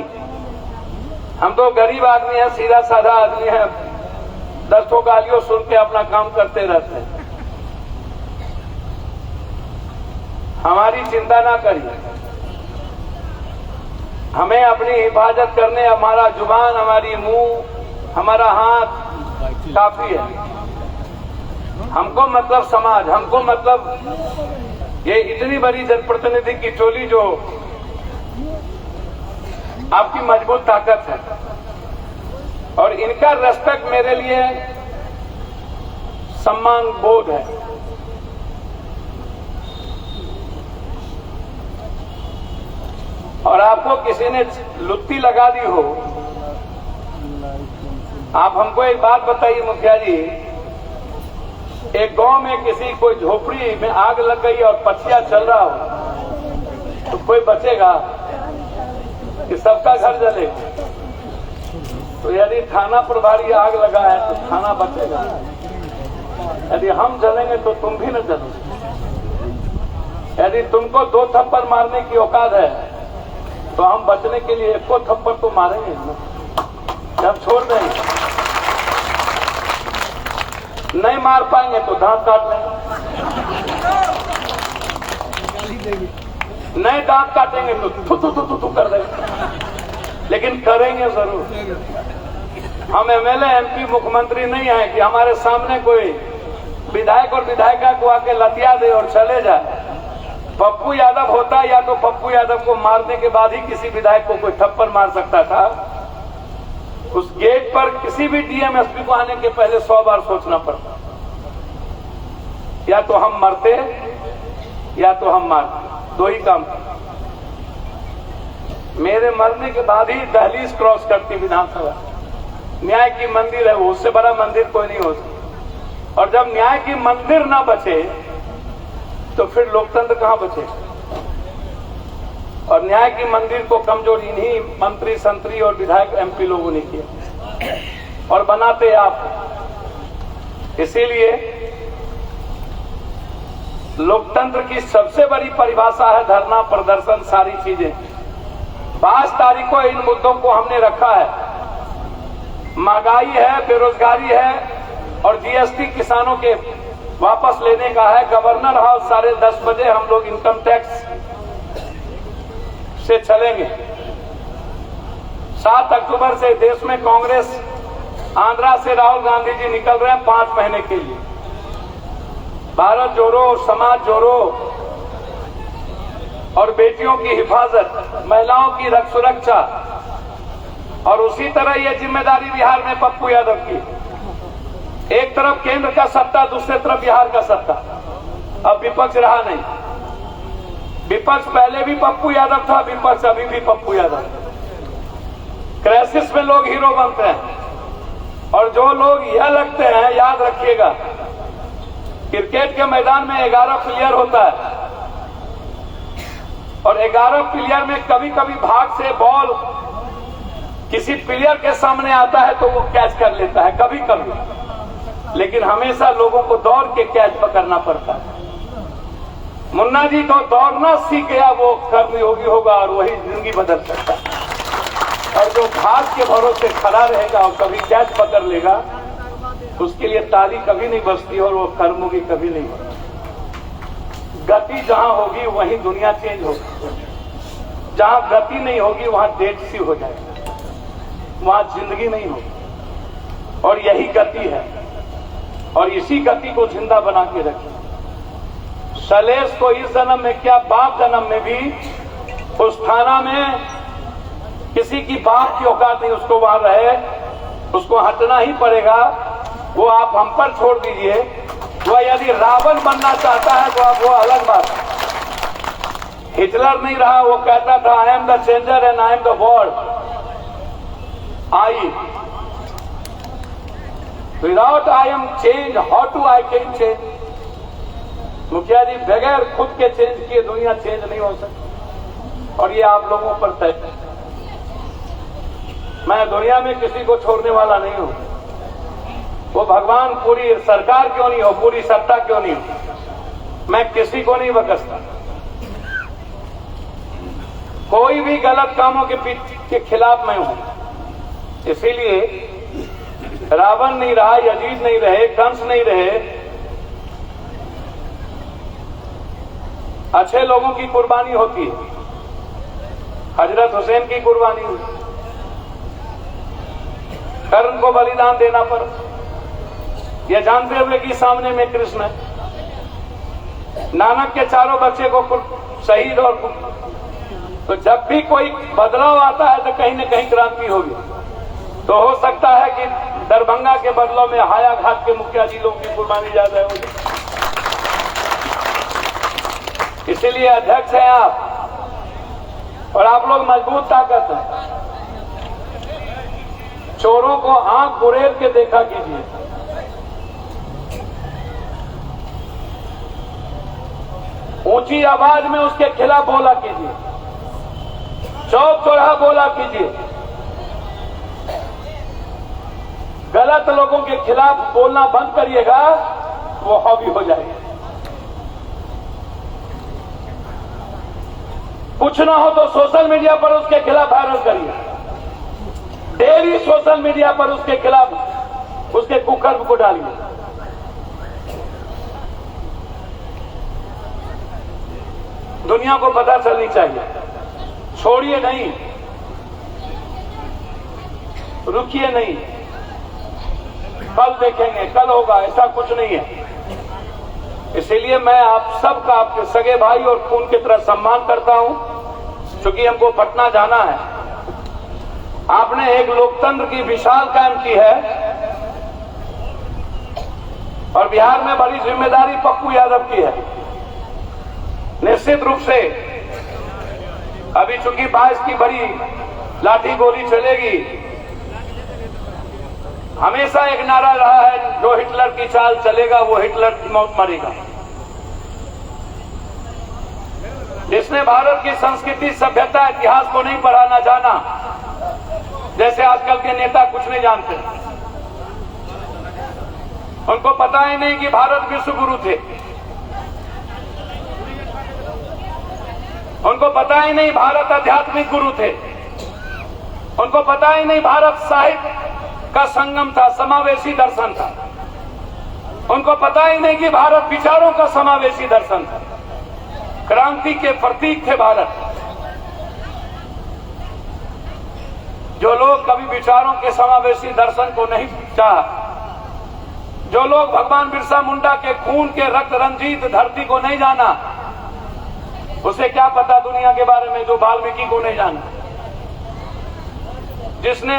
नहीं। हम तो गरीब आदमी हैं, सीधा साधा आदमी हैं, 10 ठो गालियों सुन के अपना काम करते रहते हैं। हमारी चिंता ना करिए, हमें अपनी हिफाजत करने हमारा जुबान, हमारी मुंह, हमारा हाथ काफी है। हमको मतलब समाज, हमको मतलब ये इतनी बड़ी जनप्रतिनिधि की टोली जो आपकी मजबूत ताकत है, और इनका रेस्पेक्ट मेरे लिए सम्मान बोध है। और आपको किसी ने लुत्ती लगा दी हो, आप हमको एक बात बताइए मुखिया जी, एक गांव में किसी कोई झोपड़ी में आग लग गई और पछिया चल रहा हो तो कोई बचेगा कि सबका घर जलेगा? तो यदि थाना प्रभारी आग लगा है तो थाना बचेगा, यदि हम जलेंगे तो तुम भी न जलोगे। यदि तुमको 2 थप्पड़ मारने की औकात है तो हम बचने के लिए 1 थप्पड़ तो मारेंगे, हम छोड़ देंगे। नहीं मार पाएंगे तो दांत काट लेंगे, नहीं दांत काटेंगे तो थू कर देंगे, लेकिन करेंगे जरूर। हम एमएलए, एमपी, मुख्यमंत्री नहीं है कि हमारे सामने कोई विधायक और विधायिका को आके लतिया दे और चले जाए। पप्पू यादव होता, या तो पप्पू यादव को मारने के बाद ही किसी विधायक को कोई थप्पड़ मार सकता था। उस गेट पर किसी भी डीएम, एसपी को आने के पहले 100 बार सोचना पड़ता, या तो हम मरते या तो हम मारते, 2 ही काम। मेरे मरने के बाद ही दहलीज क्रॉस करती विधानसभा। न्याय की मंदिर है वो, उससे बड़ा मंदिर कोई नहीं हो सकता। और जब न्याय की मंदिर ना बचे तो फिर लोकतंत्र कहां बचे? और न्याय की मंदिर को कमजोर इन्हीं मंत्री, संतरी और विधायक, एमपी लोगों ने किया और बनाते आप। इसीलिए लोकतंत्र की सबसे बड़ी परिभाषा है धरना, प्रदर्शन, सारी चीजें। 5 तारीख को इन मुद्दों को हमने रखा है। महंगाई है, बेरोजगारी है और जीएसटी किसानों के वापस लेने का है। गवर्नर हाउस 10:30 बजे हम लोग इनकम टैक्स से चलेंगे। 7 अक्टूबर से देश में कांग्रेस, आंध्रा से राहुल गांधी जी निकल रहे हैं 5 महीने के लिए। भारत जोड़ो, समाज जोड़ो और बेटियों की हिफाजत, महिलाओं की रक्षा सुरक्षा। और उसी तरह ये जिम्मेदारी बिहार में पप्पू यादव की। एक तरफ केंद्र का सत्ता, दूसरी तरफ बिहार का सत्ता। अब विपक्ष रहा नहीं। विपक्ष पहले भी पप्पू यादव था, विपक्ष अभी भी पप्पू यादव। क्राइसिस में लोग हीरो बनते हैं और जो लोग यह लगते हैं, याद रखिएगा, क्रिकेट के मैदान में 11 प्लेयर होता है और 11 प्लेयर में कभी कभी भाग से बॉल किसी प्लेयर के सामने आता है तो वो कैच कर लेता है कभी कभी, लेकिन हमेशा लोगों को दौड़ के कैच पकड़ना पड़ता है। मुन्ना जी तो दौड़ना सीख गया, वो कर्मयोगी होगा और वही जिंदगी बदल सकता है। और जो भाग के भरोसे खड़ा रहेगा और कभी कैच पकड़ लेगा, उसके लिए ताली कभी नहीं बजती और वो कर्मयोगी कभी नहीं बनता। गति जहां होगी वहीं दुनिया चेंज होगी, जहां गति नहीं होगी वहां डेड सी हो जाएगी, वहां जिंदगी नहीं होगी। और यही गति है और इसी गति को जिंदा बना के रखिए। शैलेश को इस जन्म में क्या, बाप जन्म में भी उस थाना में किसी की बाप की औकात नहीं, उसको वहां रहे, उसको हटना ही पड़ेगा। वो आप हम पर छोड़ दीजिए। वह यदि रावण बनना चाहता है तो अब वो अलग बात है। हिटलर नहीं रहा, वो कहता था I am the changer and I am the world. I without I am change, how to I can change. मुखिया जी, बगैर खुद के चेंज किए दुनिया चेंज नहीं हो सकती और ये आप लोगों पर तय है। मैं दुनिया में किसी को छोड़ने वाला नहीं हूं। वो भगवान पूरी सरकार क्यों नहीं हो, पूरी सत्ता क्यों नहीं हो, मैं किसी को नहीं बकसता। कोई भी गलत कामों के उसके खिलाफ मैं हूं। इसीलिए रावण नहीं रहा, यजीद नहीं रहे, कंस नहीं रहे, अच्छे लोगों की कुर्बानी होती है। हजरत हुसैन की कुर्बानी हुई, कर्ण को बलिदान देना पड़ा, यह जानते हुए कि सामने में कृष्ण है। नानक के चारों बच्चे को शहीद और तो जब भी कोई बदलाव आता है तो कहीं न कहीं क्रांति होगी। तो हो सकता है कि दरभंगा के बदलाव में हायाघाट के मुखिया जी लोगों की कुर्बानी ज्यादा होगी। इसीलिए अध्यक्ष हैं आप और आप लोग मजबूत ताकत है। चोरों को आंख गुरेर के देखा कीजिए। ऊंची आवाज में उसके खिलाफ बोला कीजिए, चौक चौराहा बोला कीजिए। गलत लोगों के खिलाफ बोलना बंद करिएगा, वो हॉबी हो जाएगी। कुछ ना हो तो सोशल मीडिया पर उसके खिलाफ वायरल करिए, डेली सोशल मीडिया पर उसके खिलाफ उसके कुकर्म को डालिए। दुनिया को पता चलनी चाहिए। छोड़िए नहीं, रुकिए नहीं, कल देखेंगे, कल होगा, ऐसा कुछ नहीं है। इसीलिए मैं आप सबका, आपके सगे भाई और खून की तरह सम्मान करता हूं, क्योंकि हमको पटना जाना है। आपने एक लोकतंत्र की विशाल कायम की है और बिहार में बड़ी जिम्मेदारी पप्पू यादव की है। निश्चित रूप से अभी चूंकि 22 की बड़ी लाठी गोली चलेगी, हमेशा एक नारा रहा है, जो हिटलर की चाल चलेगा वो हिटलर की मौत मरेगा। जिसने भारत की संस्कृति, सभ्यता, इतिहास को नहीं पढ़ाना जाना, जैसे आजकल के नेता कुछ नहीं जानते, उनको पता ही नहीं कि भारत विश्व गुरु थे, उनको पता ही नहीं भारत आध्यात्मिक गुरु थे, उनको पता ही नहीं भारत साहित्य का संगम था, समावेशी दर्शन था, उनको पता ही नहीं कि भारत विचारों का समावेशी दर्शन था, क्रांति के प्रतीक थे भारत। जो लोग कभी विचारों के समावेशी दर्शन को नहीं चाहा, जो लोग भगवान बिरसा मुंडा के खून के रक्त रंजित धरती को नहीं जाना, उसे क्या पता दुनिया के बारे में जो वाल्मीकि को नहीं जाना, जिसने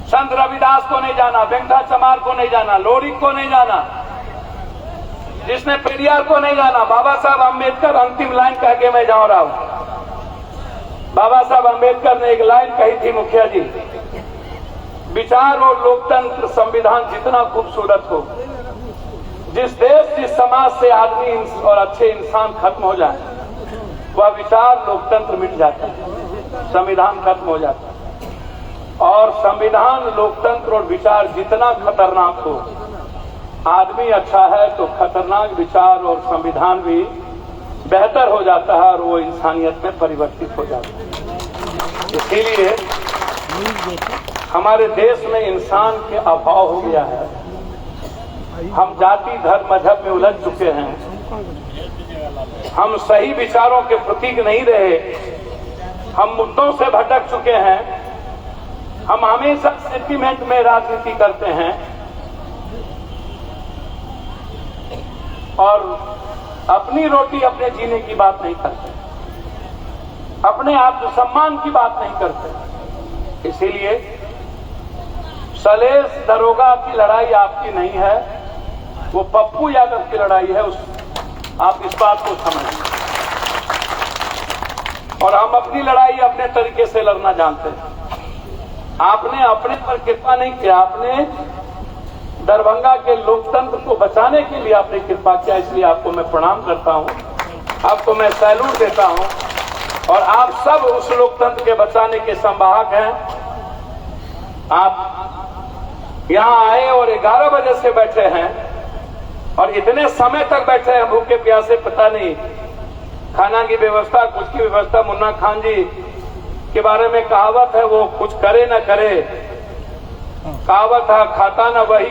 संत रविदास को नहीं जाना, वेंकटा चमार को नहीं जाना, लोरिक को नहीं जाना, जिसने पेरियार को नहीं जाना। बाबा साहब अम्बेडकर, अंतिम लाइन कह के मैं जा रहा हूं। बाबा साहब अम्बेडकर ने एक लाइन कही थी, मुखिया जी, विचार और लोकतंत्र संविधान जितना खूबसूरत हो, जिस देश, जिस समाज से आदमी और अच्छे इंसान खत्म हो जाए, वह विचार लोकतंत्र मिट जाता है, संविधान खत्म हो जाता है। और संविधान, लोकतंत्र और विचार जितना खतरनाक हो, आदमी अच्छा है तो खतरनाक विचार और संविधान भी बेहतर हो जाता है और वो इंसानियत में परिवर्तित हो जाता है। इसीलिए हमारे देश में इंसान के अभाव हो गया है। हम जाति, धर्म, मजहब में उलझ चुके हैं। हम सही विचारों के प्रतीक नहीं रहे। हम मुद्दों से भटक चुके हैं। हम हमेशा सेंटिमेंट में राजनीति करते हैं और अपनी रोटी अपने जीने की बात नहीं करते, अपने आत्मसम्मान की बात नहीं करते। इसीलिए सलेश दरोगा की लड़ाई आपकी नहीं है, वो पप्पू यादव की लड़ाई है। आप इस बात को समझें। और हम अपनी लड़ाई अपने तरीके से लड़ना जानते हैं। आपने अपने पर कृपा नहीं किया, आपने दरभंगा के लोकतंत्र को बचाने के लिए आपने कृपा किया, इसलिए आपको मैं प्रणाम करता हूं, आपको मैं सैल्यूट देता हूं। और आप सब उस लोकतंत्र के बचाने के संवाहक हैं। आप यहां आए और 11 बजे से बैठे हैं और इतने समय तक बैठे हैं भूखे प्यासे, पता नहीं खाना की व्यवस्था, कुछ की व्यवस्था। मुन्ना खान जी उसके बारे में कहावत है, वो कुछ करे न करे, कहावत है खाता न वही